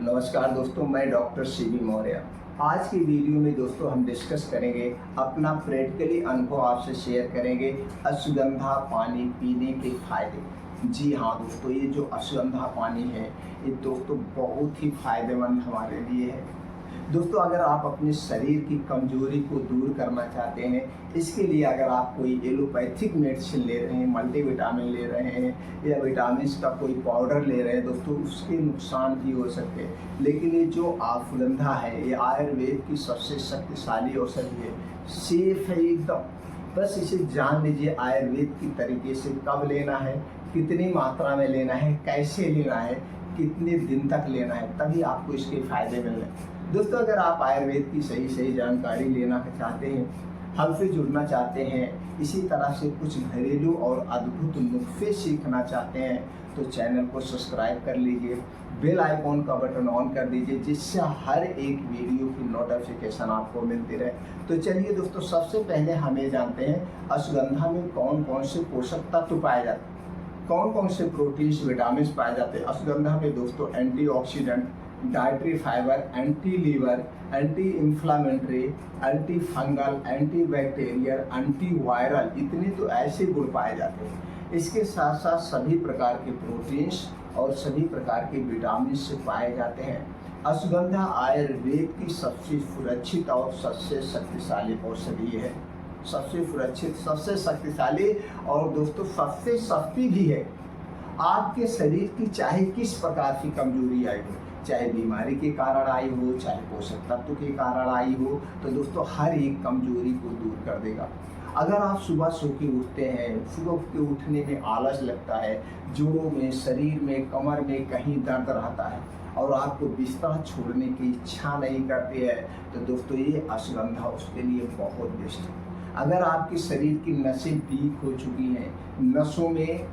नमस्कार दोस्तों, मैं डॉक्टर सीबी मौर्य। आज की वीडियो में दोस्तों हम डिस्कस करेंगे, अपना प्रैक्टिकली अनुभव आपसे शेयर करेंगे अश्वगंधा पानी पीने के फायदे। जी हाँ दोस्तों, ये जो अश्वगंधा पानी है ये दोस्तों बहुत ही फायदेमंद हमारे लिए है। दोस्तों अगर आप अपने शरीर की कमजोरी को दूर करना चाहते हैं, इसके लिए अगर आप कोई एलोपैथिक मेडिसिन ले रहे हैं, मल्टीविटामिन ले रहे हैं या विटामिन का कोई पाउडर ले रहे हैं दोस्तों, उसके नुकसान भी हो सकते हैं। लेकिन ये जो अश्वगंधा है ये आयुर्वेद की सबसे शक्तिशाली औषधि है, सेफ है एकदम। बस इसे जान लीजिए आयुर्वेद की तरीके से कब लेना है, कितनी मात्रा में लेना है, कैसे लेना है, कितने दिन तक लेना है, तभी आपको इसके फायदे मिल रहे हैं। दोस्तों अगर आप आयुर्वेद की सही जानकारी लेना चाहते हैं, हमसे जुड़ना चाहते हैं, इसी तरह से कुछ घरेलू और अद्भुत नुस्खे सीखना चाहते हैं तो चैनल को सब्सक्राइब कर लीजिए, बेल आइकॉन का बटन ऑन कर दीजिए, जिससे हर एक वीडियो की नोटिफिकेशन आपको मिलती रहे। तो चलिए दोस्तों, सबसे पहले हम ये जानते हैं अश्वगंधा में कौन कौन से पोषक तत्व पाए जाते हैं, कौन कौन से प्रोटीन्स विटामिन पाए जाते हैं। अश्वगंधा में दोस्तों antioxidant, dietary fibre, anti liver, anti inflammatory, anti fungal, anti bacterial, anti viral, इतने तो ऐसे गुण पाए जाते हैं। इसके साथ साथ सभी प्रकार के प्रोटीन्स और सभी प्रकार के विटामिन से पाए जाते हैं। अश्वगंधा आयुर्वेद की सबसे सुरक्षित और सबसे शक्तिशाली औषधि है, सबसे सुरक्षित, सबसे शक्तिशाली और दोस्तों सबसे सस्ती भी है। आपके शरीर की चाहे किस प्रकार की कमजोरी आई हो, चाहे बीमारी के कारण आई हो, चाहे पोषक तत्व के कारण आई हो, तो दोस्तों हर एक कमजोरी को दूर कर देगा। अगर आप सुबह सो के उठते हैं, सुबह के उठने में आलस लगता है, जोड़ों में, शरीर में, कमर में कहीं दर्द रहता है और आपको बिस्तर छोड़ने की इच्छा नहीं करती है, तो दोस्तों ये अश्वगंधा उसके लिए बहुत बेस्ट है। अगर आपके शरीर की नसें वीक हो चुकी हैं, नसों में,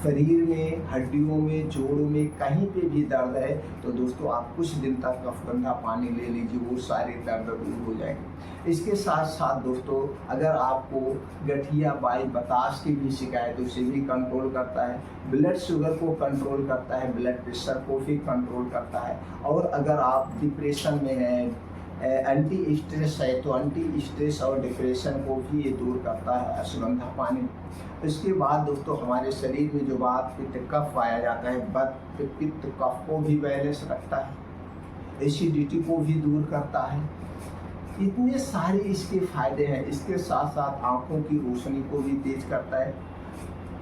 शरीर में, हड्डियों में, जोड़ों में कहीं पे भी दर्द है, तो दोस्तों आप कुछ दिन तक अश्वगंधा पानी ले लीजिए, वो सारे दर्द दूर हो जाएंगे। इसके साथ साथ दोस्तों अगर आपको गठिया, बाई, बताश की भी शिकायत है, उसे भी कंट्रोल करता है, ब्लड शुगर को कंट्रोल करता है, ब्लड प्रेशर को भी कंट्रोल करता है। और अगर आप डिप्रेशन में हैं, एंटी स्ट्रेस है, तो एंटी स्ट्रेस और डिप्रेशन को भी ये दूर करता है अश्वगंधा पानी। इसके बाद दोस्तों हमारे शरीर में जो वात, पित्त, कफ पाया जाता है, वात, पित्त, कफ को भी बैलेंस रखता है, एसिडिटी को भी दूर करता है। इतने सारे इसके फायदे हैं। इसके साथ साथ आँखों की रोशनी को भी तेज करता है,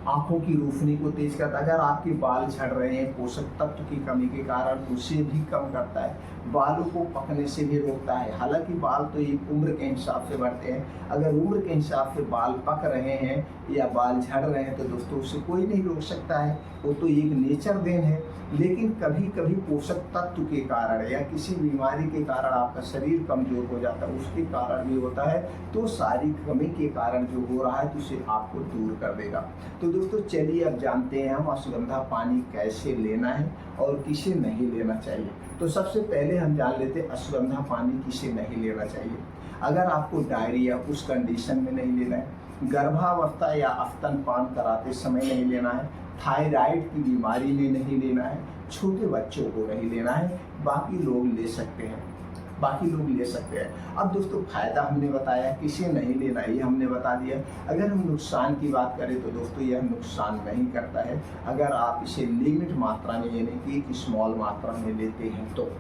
आँखों की रोशनी को तेज करता है। अगर आपके बाल झड़ रहे हैं पोषक तत्व की कमी के कारण, उसे भी कम करता है, बालों को पकने से भी रोकता है। हालांकि बाल तो एक उम्र के हिसाब से बढ़ते हैं, अगर उम्र के हिसाब से बाल पक रहे हैं या बाल झड़ रहे हैं तो दोस्तों उसे कोई नहीं रोक सकता है, वो तो एक नेचर देन है। लेकिन कभी कभी पोषक तत्व के कारण या किसी बीमारी के कारण आपका शरीर कमजोर हो जाता है, उसके कारण भी होता है, तो सारी कमी के कारण जो हो रहा है तो उसे आपको दूर कर देगा। तो दोस्तों चलिए अब जानते हैं हम अश्वगंधा पानी कैसे लेना है और किसे नहीं लेना चाहिए। तो सबसे पहले हम जान लेते हैं अश्वगंधा पानी किसे नहीं लेना चाहिए। अगर आपको डायरिया उस कंडीशन में नहीं लेना है, गर्भावस्था या स्तनपान कराते समय नहीं लेना है, थायराइड की बीमारी में नहीं लेना है, छोटे बच्चों को नहीं लेना है, बाकी लोग ले सकते हैं, बाकी लोग ले सकते हैं। अब दोस्तों फायदा हमने बताया, किसे नहीं लेना है ये हमने बता दिया। अगर हम नुकसान की बात करें तो दोस्तों यह नुकसान नहीं करता है अगर आप इसे लिमिट मात्रा में, यानी कि एक स्मॉल मात्रा में लेते हैं तो।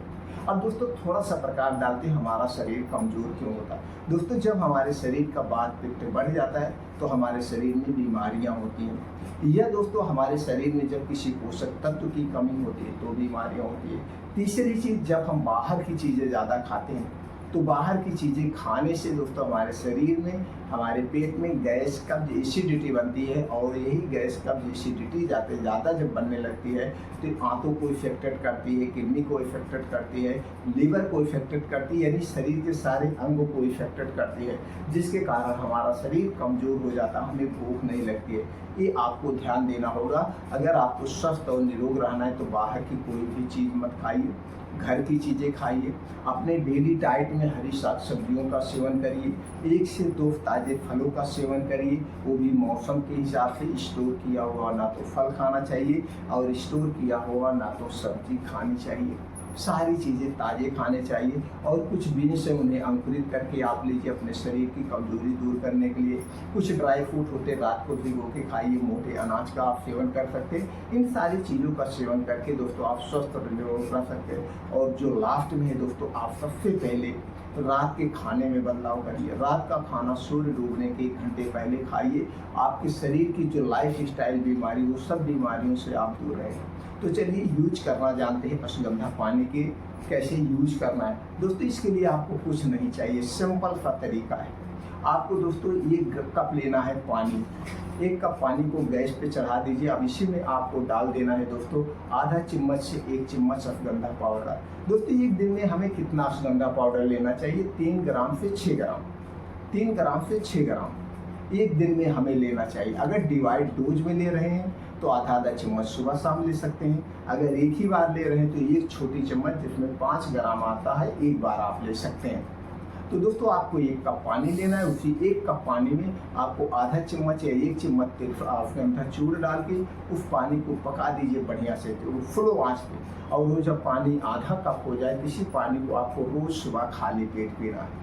अब दोस्तों थोड़ा सा प्रकार डालते हैं हमारा शरीर कमजोर क्यों होता है। दोस्तों जब हमारे शरीर का वात, पित्त बढ़ जाता है तो हमारे शरीर में बीमारियां होती हैं, या दोस्तों हमारे शरीर में जब किसी पोषक तत्व की कमी होती है तो बीमारियां होती है। तीसरी चीज़, जब हम बाहर की चीज़ें ज़्यादा खाते हैं तो बाहर की चीज़ें खाने से दोस्तों हमारे शरीर में, हमारे पेट में गैस, कब्ज, एसिडिटी बनती है, और यही गैस, कब्ज, एसिडिटी ज़्यादा जब बनने लगती है तो आंतों को इफेक्टेड करती है, किडनी को इफेक्टेड करती है, लीवर को इफेक्टेड करती है, यानी शरीर के सारे अंगों को इफेक्टेड करती है, जिसके कारण हमारा शरीर कमज़ोर हो जाता है, हमें भूख नहीं लगती है। ये आपको ध्यान देना होगा। अगर आपको स्वस्थ और निरोग रहना है तो बाहर की कोई भी चीज़ मत खाइए, घर की चीज़ें खाइए। अपने डेली डाइट में हरी साग सब्जियों का सेवन करिए, 1 से 2 ताज़े फलों का सेवन करिए, वो भी मौसम के हिसाब से। स्टोर किया हुआ ना तो फल खाना चाहिए और स्टोर किया हुआ ना तो सब्जी खानी चाहिए। सारी चीज़ें ताज़े खाने चाहिए और कुछ बीज से उन्हें अंकुरित करके आप लीजिए अपने शरीर की कमजोरी दूर करने के लिए। कुछ ड्राई फ्रूट होते रात को भिगो के खाइए, मोटे अनाज का आप सेवन कर सकते हैं। इन सारी चीज़ों का सेवन करके दोस्तों आप स्वस्थ रह सकते हैं। और जो लास्ट में है दोस्तों, आप सबसे पहले रात के खाने में बदलाव करिए। रात का खाना सूर्य डूबने के 1 घंटे पहले खाइए। आपके शरीर की जो लाइफ स्टाइल बीमारी, वो सब बीमारियों से आप दूर रहेंगे। तो चलिए यूज करना जानते हैं अश्वगंधा पानी के कैसे यूज करना है। दोस्तों इसके लिए आपको कुछ नहीं चाहिए, सिंपल सा तरीका है। आपको दोस्तों 1 कप लेना है पानी। 1 कप पानी को गैस पे चढ़ा दीजिए। अब इसी में आपको डाल देना है दोस्तों आधा चम्मच से 1 चम्मच अश्वगंधा पाउडर। दोस्तों एक दिन में हमें कितना अश्वगंधा पाउडर लेना चाहिए? 3 ग्राम से 6 ग्राम। 3 ग्राम से 6 ग्राम एक दिन में हमें लेना चाहिए। अगर डिवाइड डोज में ले रहे हैं तो आधा चम्मच सुबह शाम ले सकते हैं। अगर एक ही बार ले रहे हैं तो 1 छोटी चम्मच जिसमें 5 ग्राम आता है, एक बार आप ले सकते हैं। तो आपको 1 कप पानी लेना है। उसी 1 कप पानी में आपको आधा चम्मच या 1 चम्मच अश्वगंधा चूर्ण डाल के उस पानी को पका दीजिए बढ़िया से फुल आंच पे। और वो जब पानी आधा कप हो जाए, इसी पानी को आपको रोज सुबह खाली पेट पीना है।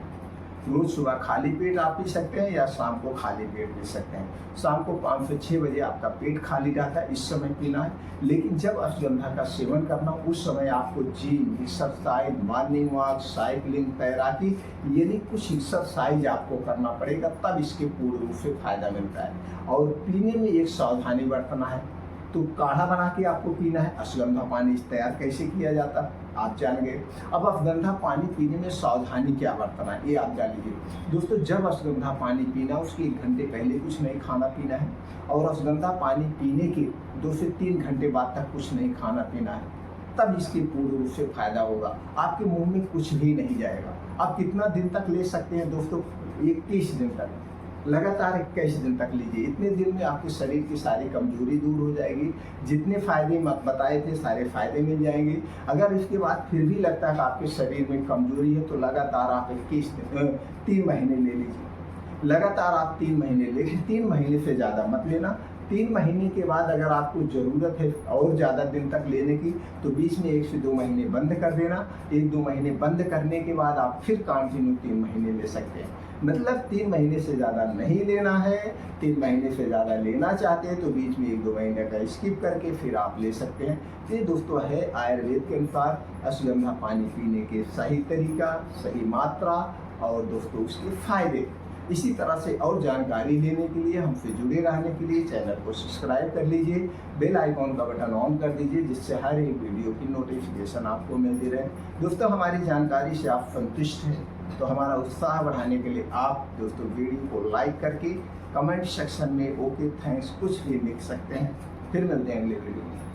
रोज सुबह खाली पेट आप पी सकते हैं या शाम को खाली पेट पी सकते हैं। शाम को 5 से 6 बजे आपका पेट खाली रहता है, इस समय पीना है। लेकिन जब अश्वगंधा का सेवन करना, उस समय आपको gym, exercise, morning walk, cycling, तैराकी, यानी कुछ एक्सरसाइज आपको करना पड़ेगा, तब इसके पूर्ण रूप से फायदा मिलता है। और पीने में एक सावधानी बरतना है। तो काढ़ा बना के आपको पीना है। अश्वगंधा पानी तैयार कैसे किया जाता है आप जान गए। अब अश्वगंधा पानी पीने में सावधानी क्या बरतना है, ये आप जान लीजिए। दोस्तों जब अश्वगंधा पानी पीना, उसके 1 घंटे पहले कुछ नहीं खाना पीना है। और अश्वगंधा पानी पीने के 2 से 3 घंटे बाद तक कुछ नहीं खाना पीना है, तब इसके पूर्ण रूप से फायदा होगा। आपके मुंह में कुछ भी नहीं जाएगा। आप कितना दिन तक ले सकते हैं दोस्तों? 21 दिन तक, लगातार 21 दिन तक लीजिए। इतने दिन में आपके शरीर की सारी कमजोरी दूर हो जाएगी। जितने फायदे बताए थे सारे फायदे मिल जाएंगे। अगर इसके बाद फिर भी लगता है कि आपके शरीर में कमजोरी है, तो लगातार आप 3 महीने ले लीजिए। लगातार आप 3 महीने, लेकिन 3 महीने से ज़्यादा मत लेना। 3 महीने के बाद अगर आपको ज़रूरत है और ज़्यादा दिन तक लेने की, तो बीच में 1 से 2 महीने बंद कर देना। 1-2 महीने बंद करने के बाद आप फिर कंटिन्यू 3 महीने ले सकते हैं। मतलब 3 महीने से ज़्यादा नहीं लेना है। 3 महीने से ज़्यादा लेना चाहते हैं तो बीच में 1-2 महीने का स्किप करके फिर आप ले सकते हैं। ये दोस्तों है आयुर्वेद के अनुसार अश्वगंधा पानी पीने के सही तरीका, सही मात्रा और दोस्तों उसके फायदे। इसी तरह से और जानकारी लेने के लिए, हमसे जुड़े रहने के लिए चैनल को सब्सक्राइब कर लीजिए, बेल आइकॉन का बटन ऑन कर दीजिए, जिससे हर एक वीडियो की नोटिफिकेशन आपको मिलती रहे। दोस्तों हमारी जानकारी से आप संतुष्ट हैं तो हमारा उत्साह बढ़ाने के लिए आप दोस्तों वीडियो को लाइक करके कमेंट सेक्शन में ओके थैंक्स कुछ भी लिख सकते हैं। फिर मिलते हैं अगले वीडियो में।